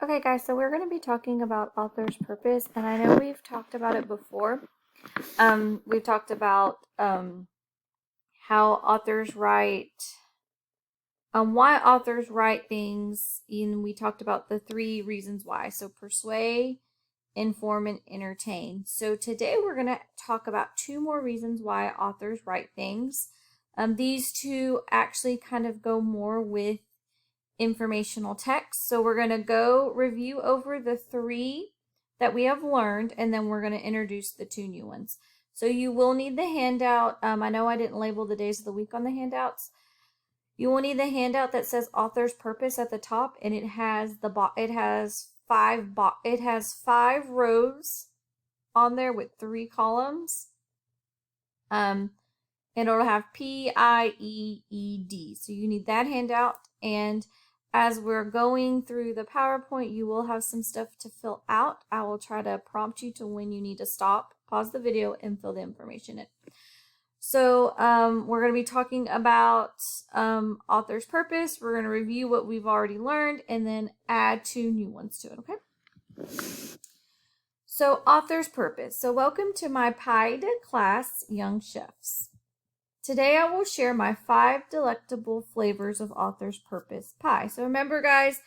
Okay, guys, so we're going to be talking about author's purpose, and I know we've talked about it before. We've talked about how authors write, why authors write things, and we talked about the 3 reasons why. So, persuade, inform, and entertain. So, today we're going to talk about 2 more reasons why authors write things. These 2 actually kind of go more with informational text. So we're going to go review over the 3 that we have learned, and then we're going to introduce the 2 new ones. So you will need the handout. I know I didn't label the days of the week on the handouts. You will need the handout that says author's purpose at the top, and it has it has 5 rows on there with 3 columns. And it'll have PIEED. So you need that handout, and as we're going through the PowerPoint, you will have some stuff to fill out. I will try to prompt you to when you need to stop, pause the video, and fill the information in. So we're going to be talking about author's purpose. We're going to review what we've already learned and then add 2 new ones to it, okay? So author's purpose. So welcome to my PIDA class, Young Chefs. Today I will share my 5 delectable flavors of author's purpose pie. So remember, guys,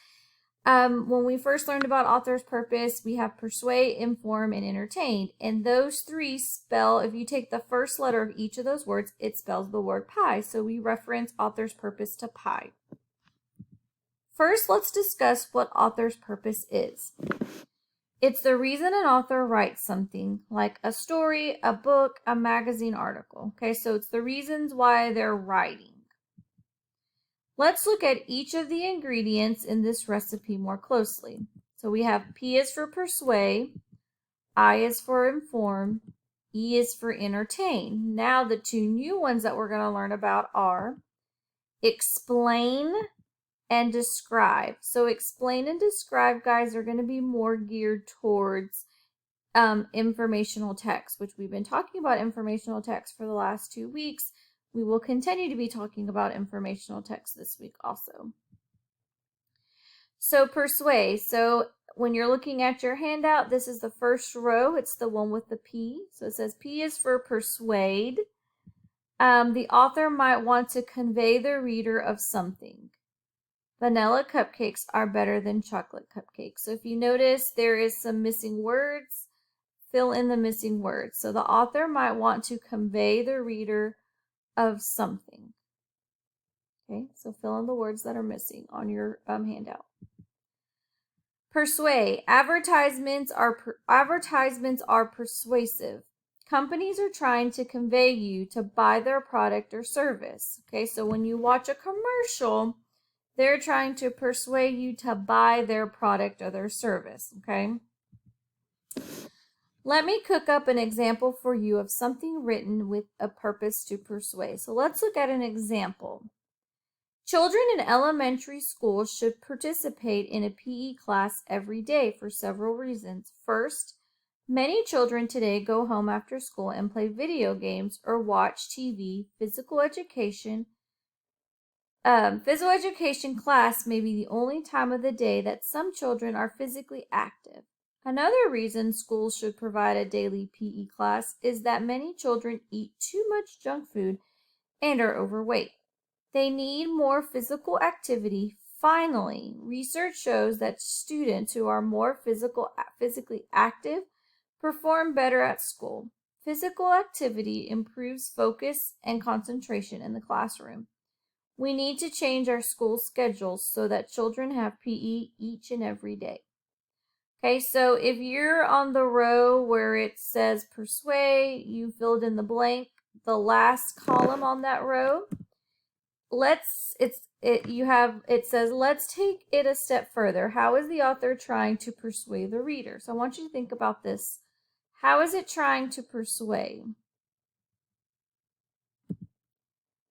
when we first learned about author's purpose, we have persuade, inform, and entertain. And those 3 spell, if you take the first letter of each of those words, it spells the word pie. So we reference author's purpose to pie. First, let's discuss what author's purpose is. It's the reason an author writes something, like a story, a book, a magazine article. Okay, so it's the reasons why they're writing. Let's look at each of the ingredients in this recipe more closely. So we have P is for persuade, I is for inform, E is for entertain. Now the 2 new ones that we're going to learn about are explain and describe. So explain and describe, guys, are going to be more geared towards informational text, which we've been talking about informational text for the last 2 weeks. We will continue to be talking about informational text this week also. So persuade. So when you're looking at your handout, this is the first row. It's the one with the P. So it says P is for persuade. The author might want to convey the reader of something. Vanilla cupcakes are better than chocolate cupcakes. So if you notice, there is some missing words. Fill in the missing words. So the author might want to convey the reader of something. Okay, so fill in the words that are missing on your handout. Persuade. Advertisements are persuasive. Companies are trying to convey you to buy their product or service. Okay, so when you watch a commercial, they're trying to persuade you to buy their product or their service, okay? Let me cook up an example for you of something written with a purpose to persuade. So let's look at an example. Children in elementary school should participate in a PE class every day for several reasons. First, many children today go home after school and play video games or watch TV. Physical education class may be the only time of the day that some children are physically active. Another reason schools should provide a daily PE class is that many children eat too much junk food and are overweight. They need more physical activity. Finally, research shows that students who are more physically active perform better at school. Physical activity improves focus and concentration in the classroom. We need to change our school schedules so that children have PE each and every day. Okay, so if you're on the row where it says persuade, you filled in the blank, the last column on that row, it says let's take it a step further. How is the author trying to persuade the reader? So I want you to think about this. How is it trying to persuade?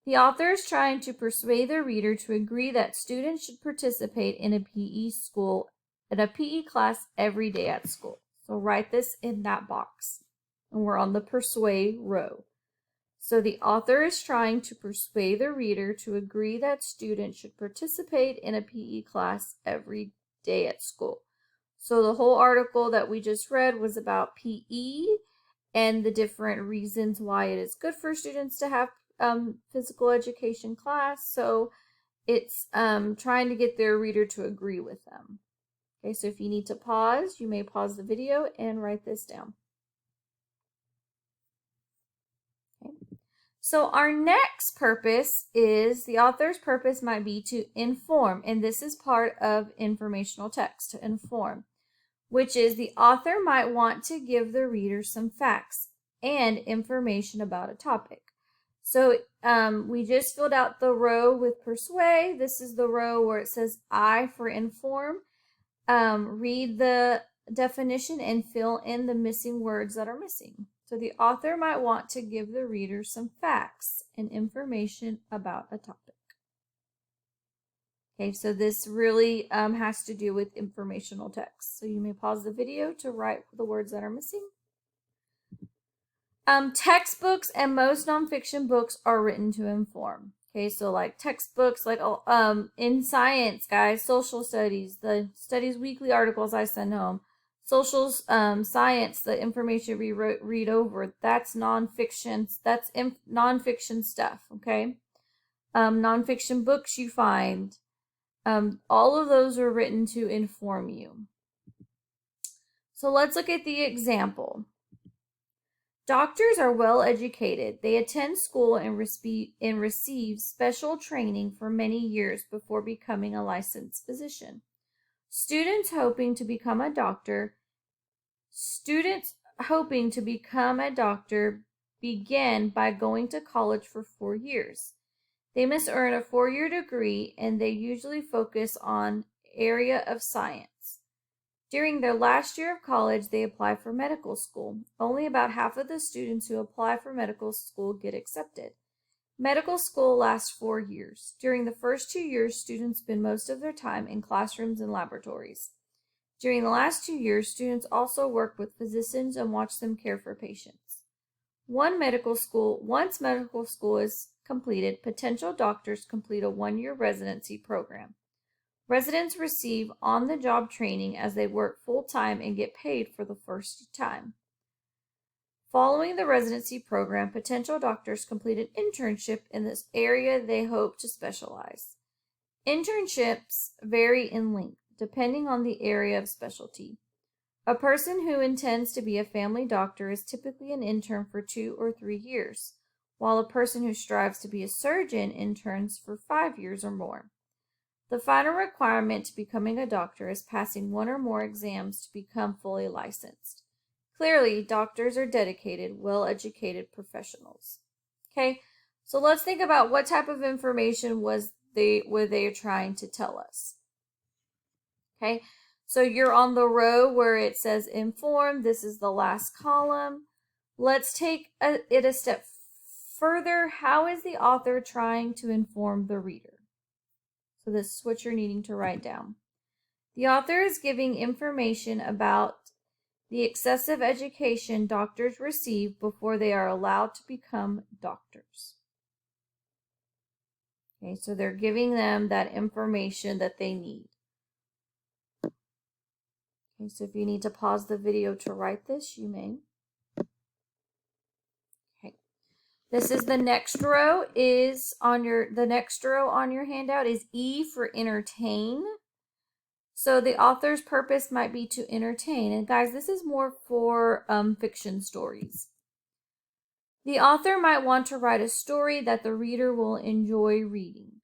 The author is trying to persuade the reader to agree that students should participate in a PE class every day at school. So write this in that box. And we're on the persuade row. So the author is trying to persuade the reader to agree that students should participate in a PE class every day at school. So the whole article that we just read was about PE and the different reasons why it is good for students to have physical education class. So it's trying to get their reader to agree with them. Okay, so if you need to pause, you may pause the video and write this down. Okay. So our next purpose is, the author's purpose might be to inform, and this is part of informational text, to inform, which is the author might want to give the reader some facts and information about a topic. So we just filled out the row with persuade. This is the row where it says I for inform. Read the definition and fill in the missing words that are missing. So the author might want to give the reader some facts and information about a topic. Okay, so this really has to do with informational text. So you may pause the video to write the words that are missing. Textbooks and most nonfiction books are written to inform. Okay, so like textbooks, like in science, guys, social studies, the studies weekly articles I send home, social science, the information we read over, that's nonfiction. That's nonfiction stuff. Okay, nonfiction books you find, all of those are written to inform you. So let's look at the example. Doctors are well educated. They attend school and receive special training for many years before becoming a licensed physician. Students hoping to become a doctor begin by going to college for 4 years. They must earn a 4-year degree, and they usually focus on area of science. During their last year of college, they apply for medical school. Only about half of the students who apply for medical school get accepted. Medical school lasts 4 years. During the first 2 years, students spend most of their time in classrooms and laboratories. During the last 2 years, students also work with physicians and watch them care for patients. Once medical school is completed, potential doctors complete a 1-year residency program. Residents receive on-the-job training as they work full-time and get paid for the first time. Following the residency program, potential doctors complete an internship in this area they hope to specialize. Internships vary in length, depending on the area of specialty. A person who intends to be a family doctor is typically an intern for 2 or 3 years, while a person who strives to be a surgeon interns for 5 years or more. The final requirement to becoming a doctor is passing 1 or more exams to become fully licensed. Clearly, doctors are dedicated, well-educated professionals. Okay, so let's think about what type of information were they trying to tell us. Okay, so you're on the row where it says inform. This is the last column. Let's take it a step further. How is the author trying to inform the reader? So this is what you're needing to write down. The author is giving information about the excessive education doctors receive before they are allowed to become doctors. Okay, so they're giving them that information that they need. Okay, so if you need to pause the video to write this, you may. Okay. This is the next row on your handout is E for entertain. So the author's purpose might be to entertain. And guys, this is more for fiction stories. The author might want to write a story that the reader will enjoy reading.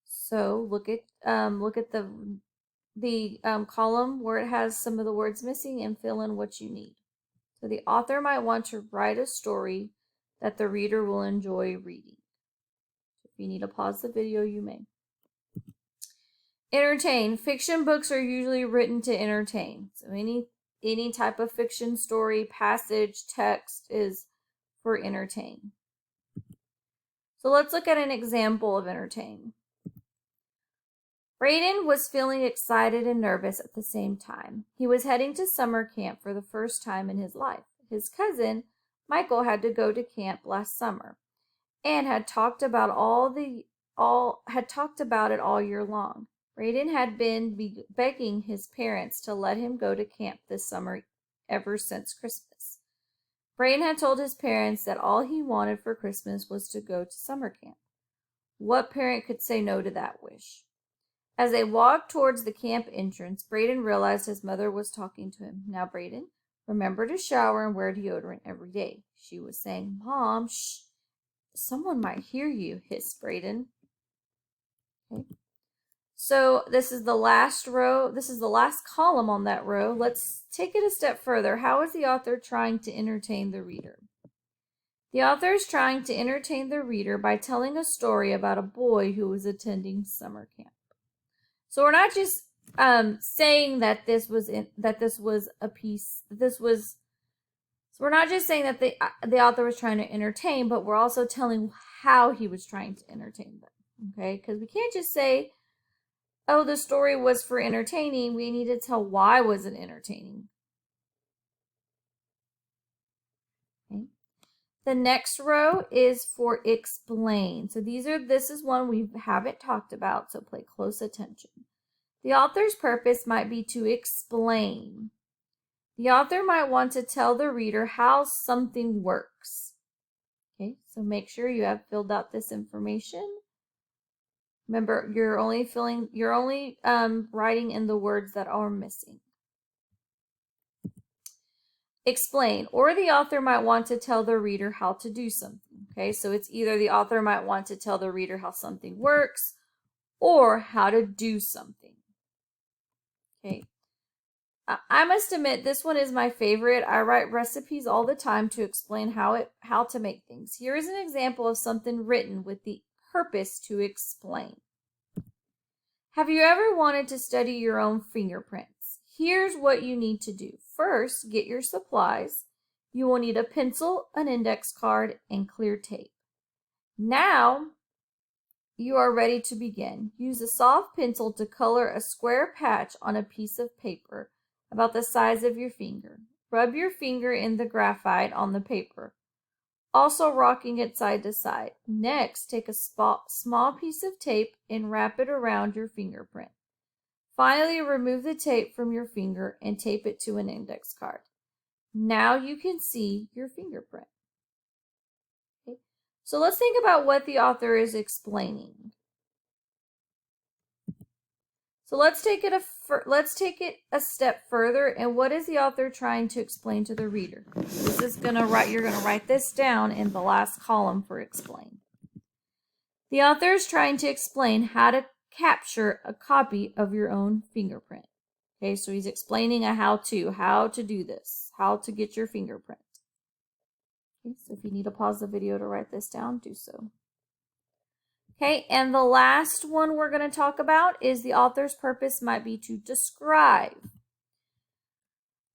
So look at the column where it has some of the words missing and fill in what you need. So the author might want to write a story that the reader will enjoy reading. If you need to pause the video, you may. Entertain. Fiction books are usually written to entertain. So any type of fiction story, passage, text is for entertain. So let's look at an example of entertain. Brayden was feeling excited and nervous at the same time. He was heading to summer camp for the first time in his life. His cousin, Michael, had to go to camp last summer and had talked about it all year long. Braden had been begging his parents to let him go to camp this summer ever since Christmas. Braden had told his parents that all he wanted for Christmas was to go to summer camp. What parent could say no to that wish? As they walked towards the camp entrance, Braden realized his mother was talking to him. Now, Braden, remember to shower and wear deodorant every day. She was saying, Mom, shh, someone might hear you, hissed Braden. Okay. So this is the last row. This is the last column on that row. Let's take it a step further. How is the author trying to entertain the reader? The author is trying to entertain the reader by telling a story about a boy who was attending summer camp. So we're not just saying that this was a piece. So we're not just saying that the author was trying to entertain, but we're also telling how he was trying to entertain them. Okay, because we can't just say, oh, the story was for entertaining. We need to tell why was it entertaining. Okay. The next row is for explain. So this is one we haven't talked about, so pay close attention. The author's purpose might be to explain. The author might want to tell the reader how something works. Okay, so make sure you have filled out this information. Remember, you're only writing in the words that are missing. Explain, or the author might want to tell the reader how to do something. Okay, so it's either the author might want to tell the reader how something works or how to do something. Okay, I must admit this one is my favorite. I write recipes all the time to explain how to make things. Here is an example of something written with the purpose to explain. Have you ever wanted to study your own fingerprints? Here's what you need to do. First, get your supplies. You will need a pencil, an index card, and clear tape. Now, you are ready to begin. Use a soft pencil to color a square patch on a piece of paper about the size of your finger. Rub your finger in the graphite on the paper, also rocking it side to side. Next, take a small piece of tape and wrap it around your fingerprint. Finally, remove the tape from your finger and tape it to an index card. Now you can see your fingerprint. Okay. So let's think about what the author is explaining. So let's take it a step further. And what is the author trying to explain to the reader? You're gonna write this down in the last column for explain. The author is trying to explain how to capture a copy of your own fingerprint. Okay, so he's explaining how to do this, how to get your fingerprint. Okay, so if you need to pause the video to write this down, do so. Okay, and the last one we're going to talk about is the author's purpose might be to describe.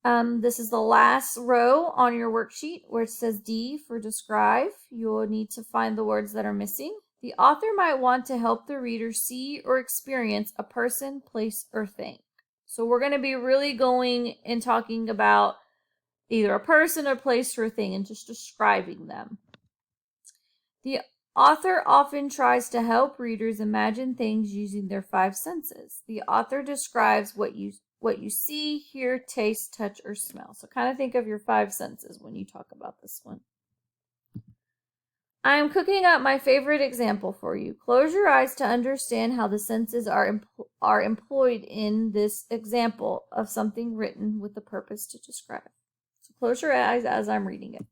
This is the last row on your worksheet where it says D for describe. You'll need to find the words that are missing. The author might want to help the reader see or experience a person, place, or thing. So we're going to be really going and talking about either a person, a place, or a thing and just describing them. The author often tries to help readers imagine things using their five senses. The author describes what you see, hear, taste, touch, or smell. So kind of think of your five senses when you talk about this one. I am cooking up my favorite example for you. Close your eyes to understand how the senses are employed in this example of something written with the purpose to describe. So close your eyes as I'm reading it.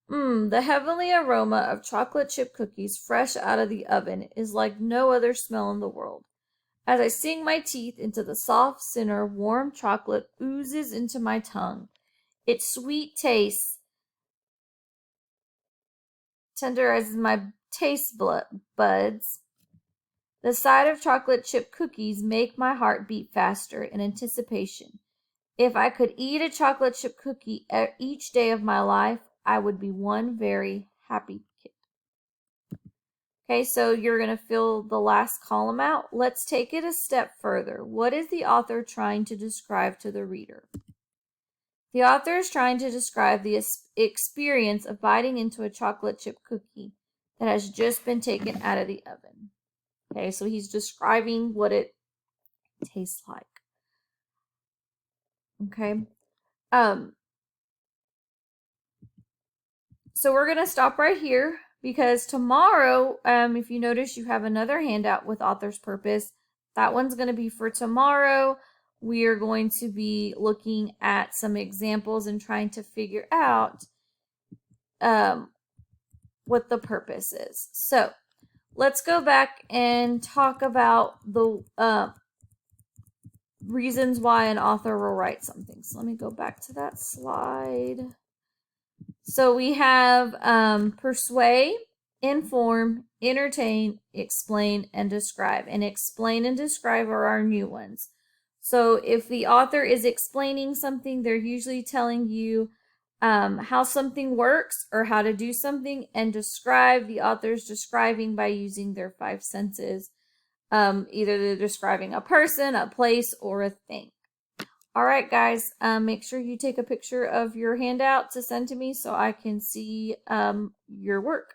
The heavenly aroma of chocolate chip cookies fresh out of the oven is like no other smell in the world. As I sink my teeth into the soft center, warm chocolate oozes into my tongue. Its sweet taste tenderizes my taste buds. The sight of chocolate chip cookies make my heart beat faster in anticipation. If I could eat a chocolate chip cookie each day of my life, I would be one very happy kid. Okay, so you're going to fill the last column out. Let's take it a step further. What is the author trying to describe to the reader? The author is trying to describe the experience of biting into a chocolate chip cookie that has just been taken out of the oven. Okay, so he's describing what it taste like. Okay. So we're going to stop right here because tomorrow, if you notice, you have another handout with author's purpose. That one's going to be for tomorrow. We are going to be looking at some examples and trying to figure out what the purpose is. So let's go back and talk about the reasons why an author will write something. So let me go back to that slide. So we have persuade, inform, entertain, explain, and describe. And explain and describe are our new ones. So if the author is explaining something, they're usually telling you how something works or how to do something, and describe, the author's describing by using their 5 senses. Either they're describing a person, a place, or a thing. All right, guys, make sure you take a picture of your handout to send to me so I can see your work.